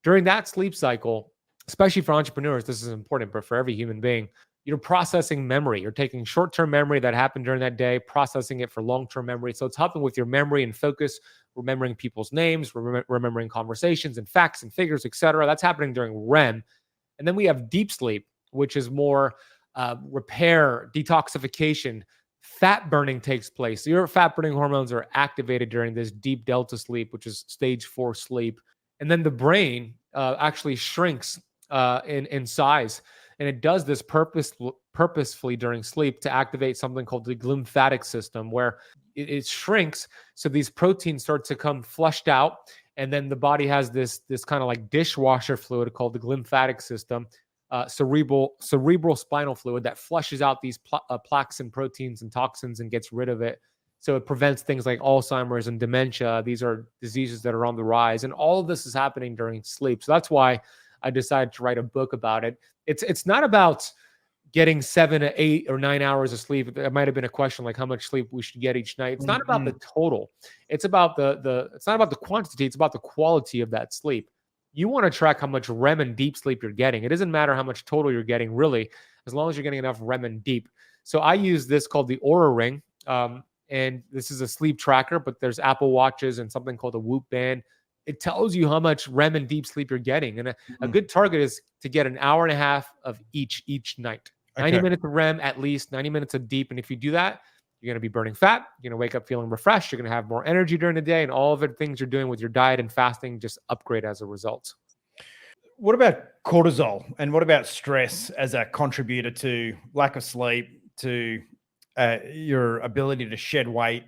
S1: During that sleep cycle, especially for entrepreneurs, this is important, but for every human being, you're processing memory. You're taking short-term memory that happened during that day, processing it for long-term memory. So it's helping with your memory and focus, remembering people's names, remembering conversations and facts and figures, etc. That's happening during REM. And then we have deep sleep, which is more repair, detoxification, fat burning takes place. So your fat burning hormones are activated during this deep delta sleep, which is stage 4 sleep. And then the brain actually shrinks in size. And it does this purposefully during sleep to activate something called the lymphatic system, where it shrinks. So these proteins start to come flushed out. And then the body has this kind of like dishwasher fluid called the lymphatic system, cerebral spinal fluid that flushes out these plaques and proteins and toxins and gets rid of it. So it prevents things like Alzheimer's and dementia. These are diseases that are on the rise. And all of this is happening during sleep. So that's why I decided to write a book about it. It's not about getting 7 to 8 or 9 hours of sleep. There might have been a question like how much sleep we should get each night. It's not about the total. It's about it's not about the quantity. It's about the quality of that sleep. You want to track how much REM and deep sleep you're getting. It doesn't matter how much total you're getting, really, as long as you're getting enough REM and deep. So I use this called the Oura Ring. And this is a sleep tracker, but there's Apple Watches and something called a Whoop band. It tells you how much REM and deep sleep you're getting. And a good target is to get an hour and a half of each night. 90 minutes of REM, at least 90 minutes of deep. And if you do that, you're going to be burning fat. You're going to wake up feeling refreshed. You're going to have more energy during the day, and all of the things you're doing with your diet and fasting just upgrade as a result.
S2: What about cortisol, and what about stress as a contributor to lack of sleep, to your ability to shed weight?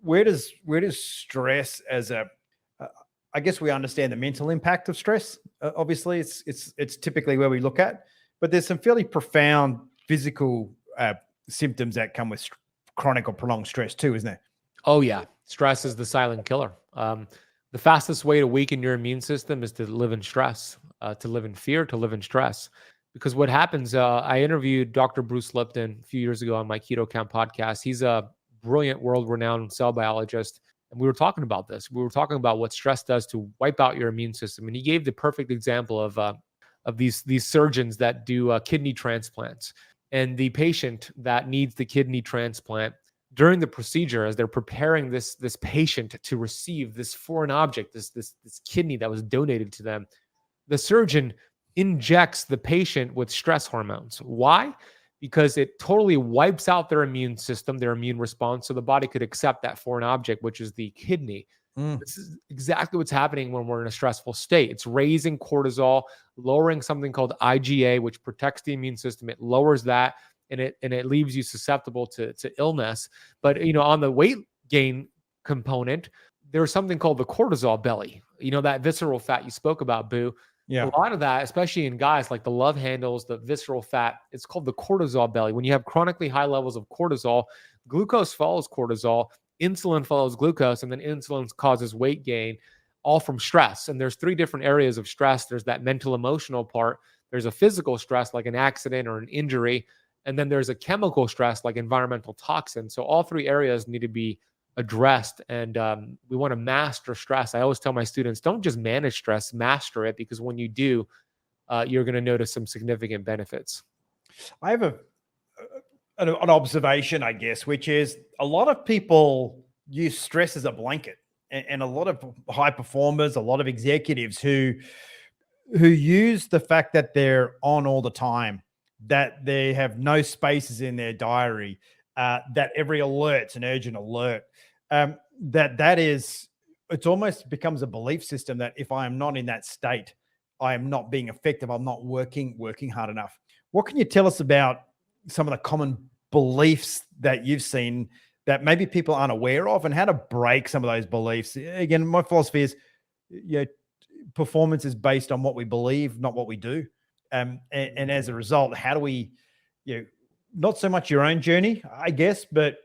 S2: Where does stress as a I guess we understand the mental impact of stress. Obviously, it's typically where we look at, but there's some fairly profound physical symptoms that come with chronic or prolonged stress too, isn't there?
S1: Oh yeah, stress is the silent killer. The fastest way to weaken your immune system is to live in stress, to live in fear, to live in stress. Because what happens, I interviewed Dr. Bruce Lipton a few years ago on my Keto Camp podcast. He's a brilliant, world-renowned cell biologist. And we were talking about this. We were talking about what stress does to wipe out your immune system. And he gave the perfect example of these surgeons that do kidney transplants. And the patient that needs the kidney transplant, during the procedure, as they're preparing this patient to receive this foreign object, this kidney that was donated to them, the surgeon injects the patient with stress hormones. Why? Because it totally wipes out their immune system, their immune response, so the body could accept that foreign object, which is the kidney. This is exactly what's happening when we're in a stressful state. It's raising cortisol, lowering something called IgA, which protects the immune system. It lowers that, and it leaves you susceptible to illness. But on the weight gain component, there's something called the cortisol belly. That visceral fat you spoke about, Boo.
S2: Yeah.
S1: A lot of that, especially in guys, like the love handles, the visceral fat, it's called the cortisol belly. When you have chronically high levels of cortisol, glucose follows cortisol, insulin follows glucose, and then insulin causes weight gain, all from stress. And there's 3 different areas of stress. There's that mental, emotional part. There's a physical stress, like an accident or an injury. And then there's a chemical stress, like environmental toxins. So all 3 areas need to be addressed, and we want to master stress. I always tell my students, don't just manage stress, master it, because when you do, you're going to notice some significant benefits.
S2: I have an observation, I guess, which is a lot of people use stress as a blanket, and a lot of high performers, a lot of executives who use the fact that they're on all the time, that they have no spaces in their diary, that every alert's an urgent alert. It's almost becomes a belief system that if I am not in that state, I am not being effective. I'm not working hard enough. What can you tell us about some of the common beliefs that you've seen that maybe people aren't aware of, and how to break some of those beliefs? Again, my philosophy is, performance is based on what we believe, not what we do. And as a result, how do we, not so much your own journey, I guess, but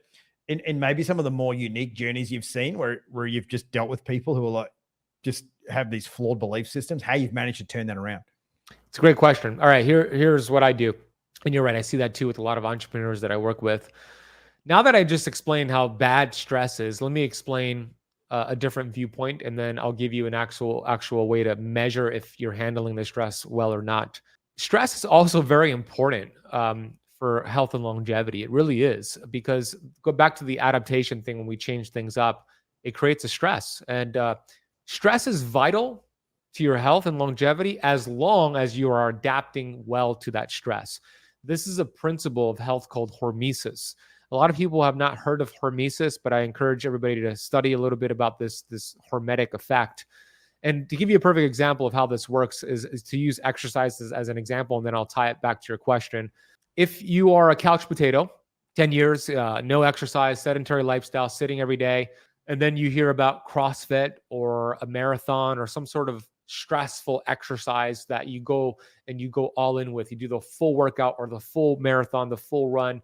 S2: in maybe some of the more unique journeys you've seen where you've just dealt with people who are like, just have these flawed belief systems, how you've managed to turn that around?
S1: It's a great question. All right, here's what I do. And you're right, I see that too with a lot of entrepreneurs that I work with. Now that I just explained how bad stress is, let me explain a different viewpoint, and then I'll give you an actual way to measure if you're handling the stress well or not. Stress is also very important for health and longevity. It really is, because go back to the adaptation thing. When we change things up, it creates a stress, and stress is vital to your health and longevity as long as you are adapting well to that stress. This is a principle of health called hormesis. A lot of people have not heard of hormesis, but I encourage everybody to study a little bit about this hormetic effect. And to give you a perfect example of how this works is to use exercises as an example, and then I'll tie it back to your question. If you are a couch potato, 10 years, no exercise, sedentary lifestyle, sitting every day, and then you hear about CrossFit or a marathon or some sort of stressful exercise that you go all in with, you do the full workout or the full marathon, the full run,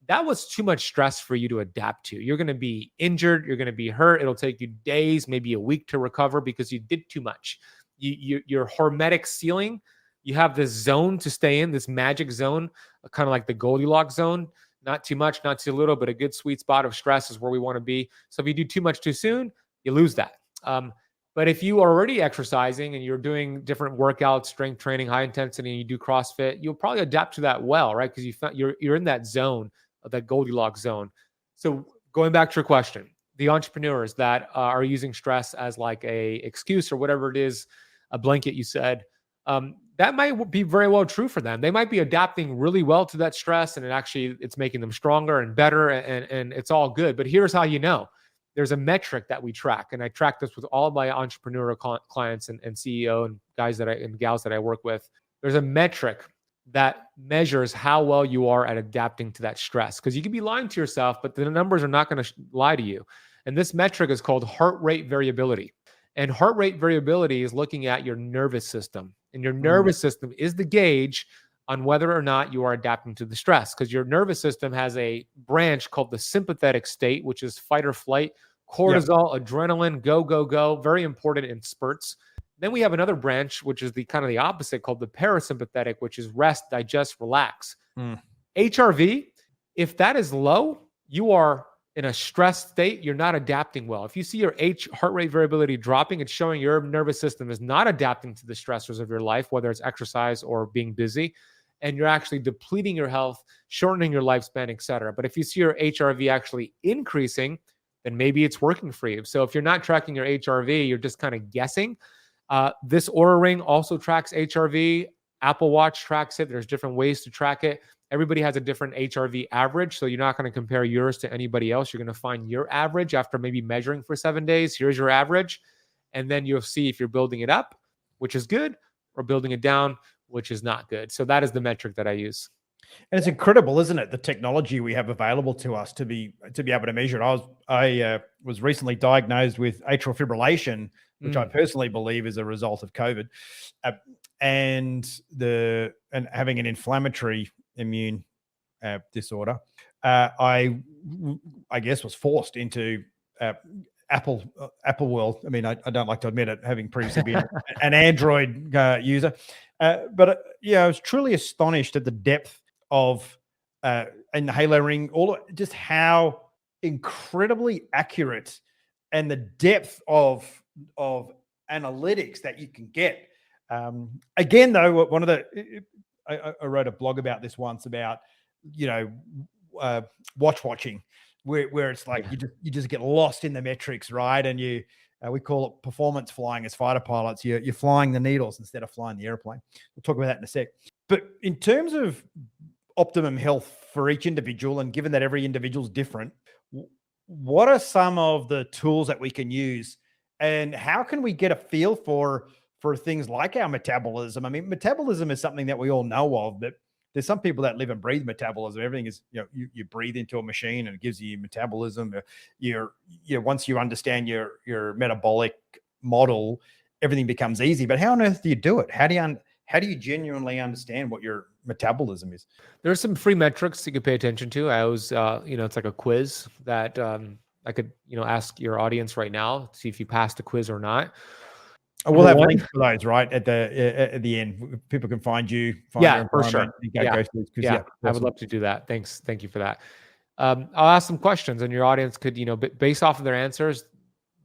S1: that was too much stress for you to adapt to. You're going to be injured. You're going to be hurt. It'll take you days, maybe a week to recover because you did too much. Your hormetic ceiling, you have this zone to stay in, this magic zone, kind of like the Goldilocks zone. Not too much, not too little, but a good sweet spot of stress is where we want to be. So if you do too much too soon, you lose that. But if you are already exercising and you're doing different workouts, strength training, high intensity, and you do CrossFit, you'll probably adapt to that well, right? Because you're in that zone, of that Goldilocks zone. So going back to your question, the entrepreneurs that are using stress as like a excuse or whatever it is, a blanket you said, that might be very well true for them. They might be adapting really well to that stress, and it's making them stronger and better, and it's all good. But here's how you know. There's a metric that we track, and I track this with all of my entrepreneur clients and CEO and guys and gals that I work with. There's a metric that measures how well you are at adapting to that stress. Because you can be lying to yourself, but the numbers are not going to lie to you. And this metric is called heart rate variability. And heart rate variability is looking at your nervous system. And your nervous system is the gauge on whether or not you are adapting to the stress. Because your nervous system has a branch called the sympathetic state, which is fight or flight, cortisol, adrenaline, go, go, go. Very important in spurts. Then we have another branch, which is the kind of the opposite, called the parasympathetic, which is rest, digest, relax. HRV, if that is low, you are in a stressed state. You're not adapting well. If you see your heart rate variability dropping, it's showing your nervous system is not adapting to the stressors of your life, whether it's exercise or being busy, and you're actually depleting your health, shortening your lifespan, et cetera. But if you see your HRV actually increasing, then maybe it's working for you. So if you're not tracking your HRV, you're just kind of guessing. This Oura Ring also tracks HRV. Apple Watch tracks it. There's different ways to track it. Everybody has a different HRV average, so you're not going to compare yours to anybody else. You're going to find your average after maybe measuring for 7 days. Here's your average. And then you'll see if you're building it up, which is good, or building it down, which is not good. So that is the metric that I use.
S2: And it's incredible, isn't it? The technology we have available to us to be able to measure it. I was recently diagnosed with atrial fibrillation, which I personally believe is a result of COVID, and having an inflammatory immune disorder. I guess was forced into Apple world. I mean, I don't like to admit it, having previously been an Android user, but I was truly astonished at the depth of in Halo Ring, just how incredibly accurate and the depth of analytics that you can get. Again, though, I wrote a blog about this once about watching, where it's like you just get lost in the metrics, right? And we call it performance flying as fighter pilots. You're flying the needles instead of flying the airplane. We'll talk about that in a sec. But in terms of optimum health for each individual, and given that every individual is different, what are some of the tools that we can use, and how can we get a feel for things like our metabolism? I mean, metabolism is something that we all know of, but there's some people that live and breathe metabolism. Everything is, you breathe into a machine and it gives you metabolism. Once you understand your metabolic model, everything becomes easy. But how on earth do you do it? How do you genuinely understand what your metabolism is?
S1: There's some free metrics you could pay attention to. I always, it's like a quiz that I could, ask your audience right now, see if you passed a quiz or not.
S2: We'll have links for those right at the end. People can find you.
S1: For sure. I would love to do that. Thank you for that. I'll ask some questions, and your audience could, based off of their answers,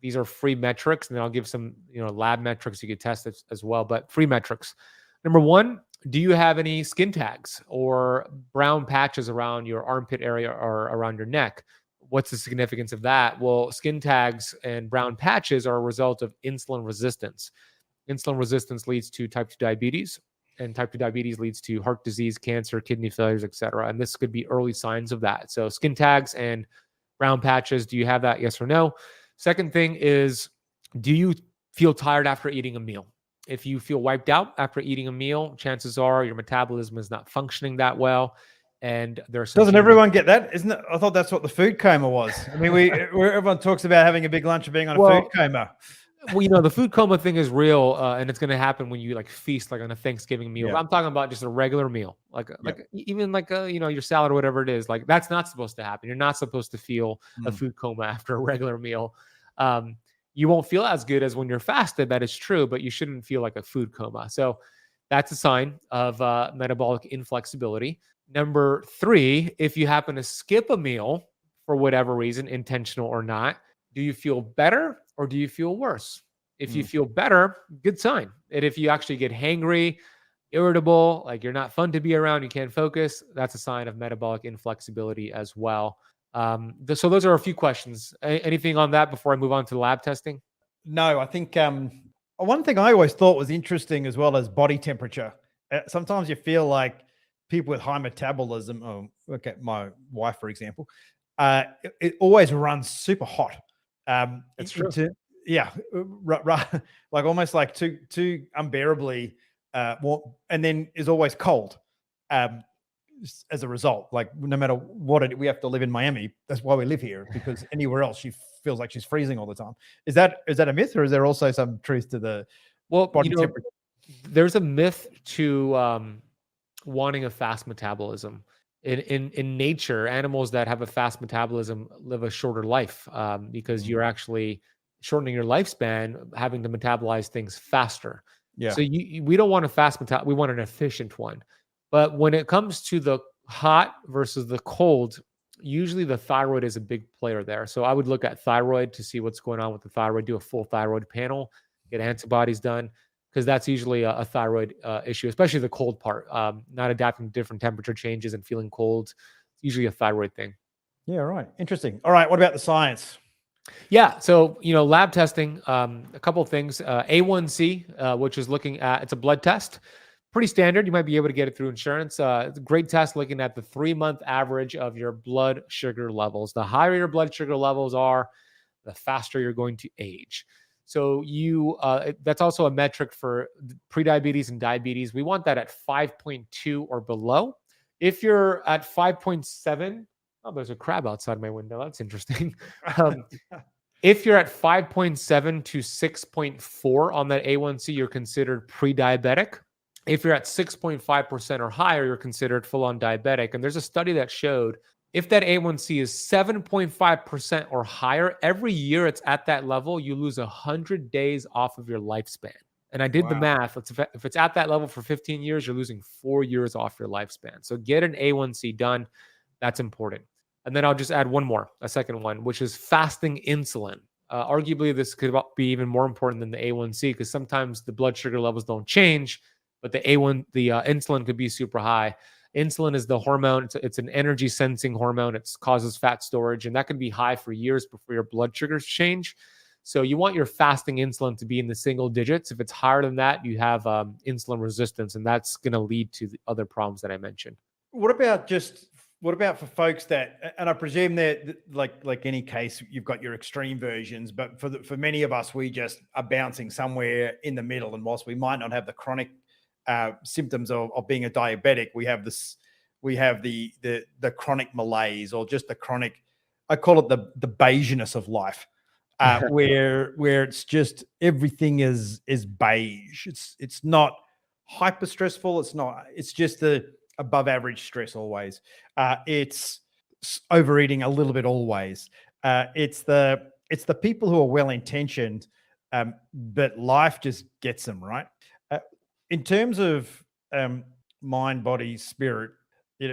S1: these are free metrics, and then I'll give some, lab metrics you could test it as well, but free metrics. Number one, do you have any skin tags or brown patches around your armpit area or around your neck? What's the significance of that? Well, skin tags and brown patches are a result of insulin resistance. Insulin resistance leads to type 2 diabetes, and type 2 diabetes leads to heart disease, cancer, kidney failures, etc. And this could be early signs of that. So skin tags and brown patches, do you have that? Yes or no? Second thing is, do you feel tired after eating a meal? If you feel wiped out after eating a meal, chances are your metabolism is not functioning that well. And there's some
S2: Doesn't everyone get that? Isn't it? I thought that's what the food coma was. I mean, everyone talks about having a big lunch and being on a food coma.
S1: Well, the food coma thing is real, and it's going to happen when you feast on a Thanksgiving meal.
S2: Yeah.
S1: I'm talking about just a regular meal, even your salad or whatever it is. That's not supposed to happen. You're not supposed to feel a food coma after a regular meal. You won't feel as good as when you're fasted. That is true, but you shouldn't feel like a food coma. So that's a sign of metabolic inflexibility. Number 3, if you happen to skip a meal for whatever reason, intentional or not, do you feel better or do you feel worse? If you feel better, good sign. And if you actually get hangry, irritable, like you're not fun to be around, you can't focus, that's a sign of metabolic inflexibility as well. So those are a few questions. Anything on that before I move on to the lab testing?
S2: No, I think one thing I always thought was interesting as well as body temperature. Sometimes you feel like people with high metabolism, look at my wife, for example, it always runs super hot.
S1: That's true.
S2: Like almost like too unbearably warm, and then is always cold. As a result, like no matter what we have to live in Miami. That's why we live here, because anywhere else she feels like she's freezing all the time. Is that a myth, or is there also some truth to the body temperature?
S1: There's a myth to wanting a fast metabolism. In nature, animals that have a fast metabolism live a shorter life because you're actually shortening your lifespan, having to metabolize things faster.
S2: Yeah.
S1: So we don't want a fast we want an efficient one. But when it comes to the hot versus the cold, usually the thyroid is a big player there. So I would look at thyroid to see what's going on with the thyroid, do a full thyroid panel, get antibodies done, because that's usually a thyroid issue, especially the cold part, not adapting to different temperature changes and feeling cold. It's usually a thyroid thing.
S2: Yeah, right. Interesting. All right. What about the science?
S1: Yeah. So, lab testing, a couple of things. A1C, which is looking at, it's a blood test. Pretty standard. You might be able to get it through insurance. It's a great test looking at the 3-month average of your blood sugar levels. The higher your blood sugar levels are, the faster you're going to age. So that's also a metric for prediabetes and diabetes. We want that at 5.2 or below. If you're at 5.7, oh, there's a crab outside my window. That's interesting. If you're at 5.7 to 6.4 on that A1C, you're considered pre-diabetic. If you're at 6.5% or higher, you're considered full-on diabetic. And there's a study that showed if that A1C is 7.5% or higher, every year it's at that level, you lose 100 days off of your lifespan. And I did the math. If it's at that level for 15 years, you're losing 4 years off your lifespan. So get an A1C done. That's important. And then I'll just add a second one, which is fasting insulin. Arguably, this could be even more important than the A1C because sometimes the blood sugar levels don't change, but the insulin could be super high. Insulin is the hormone. It's an energy sensing hormone. It causes fat storage, and that can be high for years before your blood sugars change. So you want your fasting insulin to be in the single digits. If it's higher than that, you have insulin resistance, and that's going to lead to the other problems that I mentioned.
S2: What about for folks that, and I presume that like any case, you've got your extreme versions, but for many of us, we just are bouncing somewhere in the middle. And whilst we might not have the chronic symptoms of being a diabetic, we have the chronic malaise, or just the chronic, I call it the beigeness of life, where it's just everything is beige. It's not hyper stressful. It's just the above average stress always. It's overeating a little bit always. It's the people who are well intentioned, but life just gets them, right. In terms of mind, body, spirit,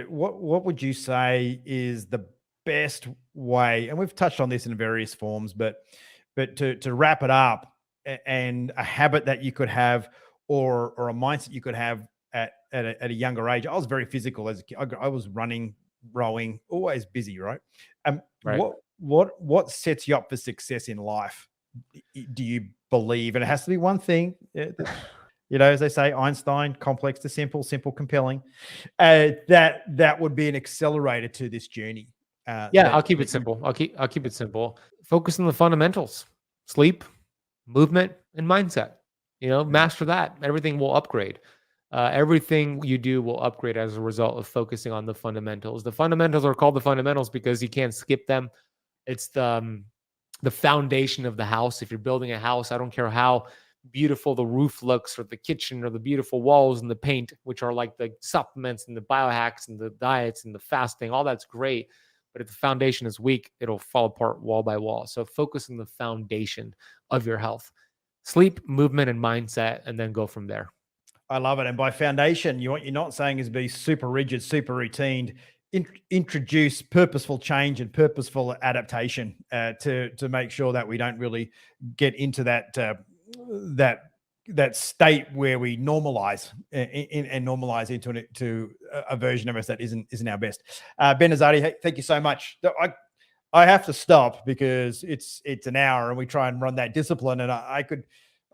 S2: what would you say is the best way, and we've touched on this in various forms, but to wrap it up, and a habit that you could have, or a mindset you could have at a younger age. I was very physical as a kid. I was running, rowing, always busy, right?
S1: Right.
S2: What sets you up for success in life? Do you believe? And it has to be one thing. As they say, Einstein, complex to simple, simple, compelling. That would be an accelerator to this journey.
S1: Yeah, I'll keep it simple. I'll keep it simple. Focus on the fundamentals: sleep, movement, and mindset. Master that. Everything will upgrade. Everything you do will upgrade as a result of focusing on the fundamentals. The fundamentals are called the fundamentals because you can't skip them. It's the foundation of the house. If you're building a house, I don't care how beautiful the roof looks, or the kitchen, or the beautiful walls and the paint, which are like the supplements and the biohacks and the diets and the fasting, all that's great. But if the foundation is weak, it'll fall apart wall by wall. So focus on the foundation of your health: sleep, movement, and mindset, and then go from there.
S2: I love it. And by foundation, what you're not saying is be super rigid, super routine. Introduce purposeful change and purposeful adaptation to make sure that we don't really get into that state where we normalize and normalize into a version of us that isn't our best. Ben Azadi, hey, thank you so much. I have to stop because it's an hour and we try and run that discipline, and I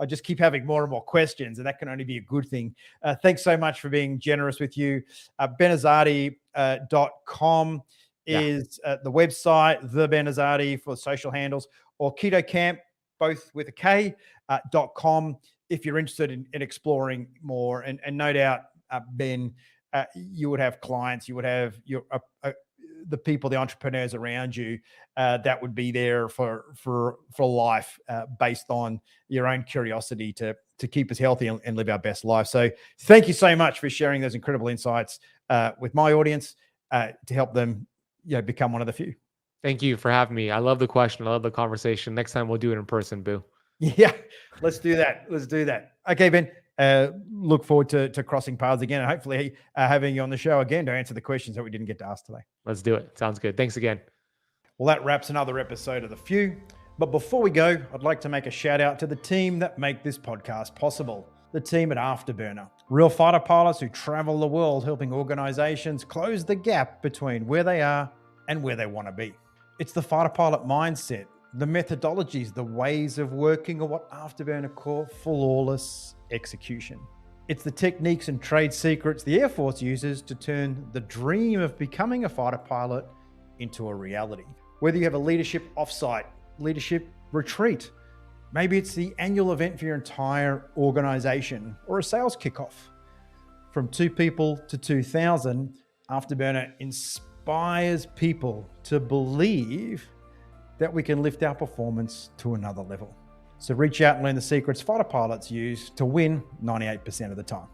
S2: just keep having more and more questions, and that can only be a good thing. Thanks so much for being generous with you. benazadi.com is the website, the Ben Azadi for social handles, or Keto Camp, both with a K, .com, if you're interested in exploring more. And no doubt, Ben, you would have clients, you would have the people, the entrepreneurs around you that would be there for life, based on your own curiosity to keep us healthy and live our best life. So thank you so much for sharing those incredible insights with my audience to help them become one of the few.
S1: Thank you for having me. I love the question. I love the conversation. Next time we'll do it in person, Boo.
S2: Yeah, let's do that. Okay, Ben. Look forward to crossing paths again, and hopefully having you on the show again to answer the questions that we didn't get to ask today.
S1: Let's do it. Sounds good. Thanks again.
S2: Well, that wraps another episode of The Few. But before we go, I'd like to make a shout out to the team that make this podcast possible. The team at Afterburner. Real fighter pilots who travel the world helping organizations close the gap between where they are and where they want to be. It's the fighter pilot mindset, the methodologies, the ways of working, or what Afterburner call flawless execution. It's the techniques and trade secrets the Air Force uses to turn the dream of becoming a fighter pilot into a reality. Whether you have a leadership offsite, leadership retreat, maybe it's the annual event for your entire organization, or a sales kickoff. From 2 people to 2,000, Afterburner inspires people to believe that we can lift our performance to another level. So reach out and learn the secrets fighter pilots use to win 98% of the time.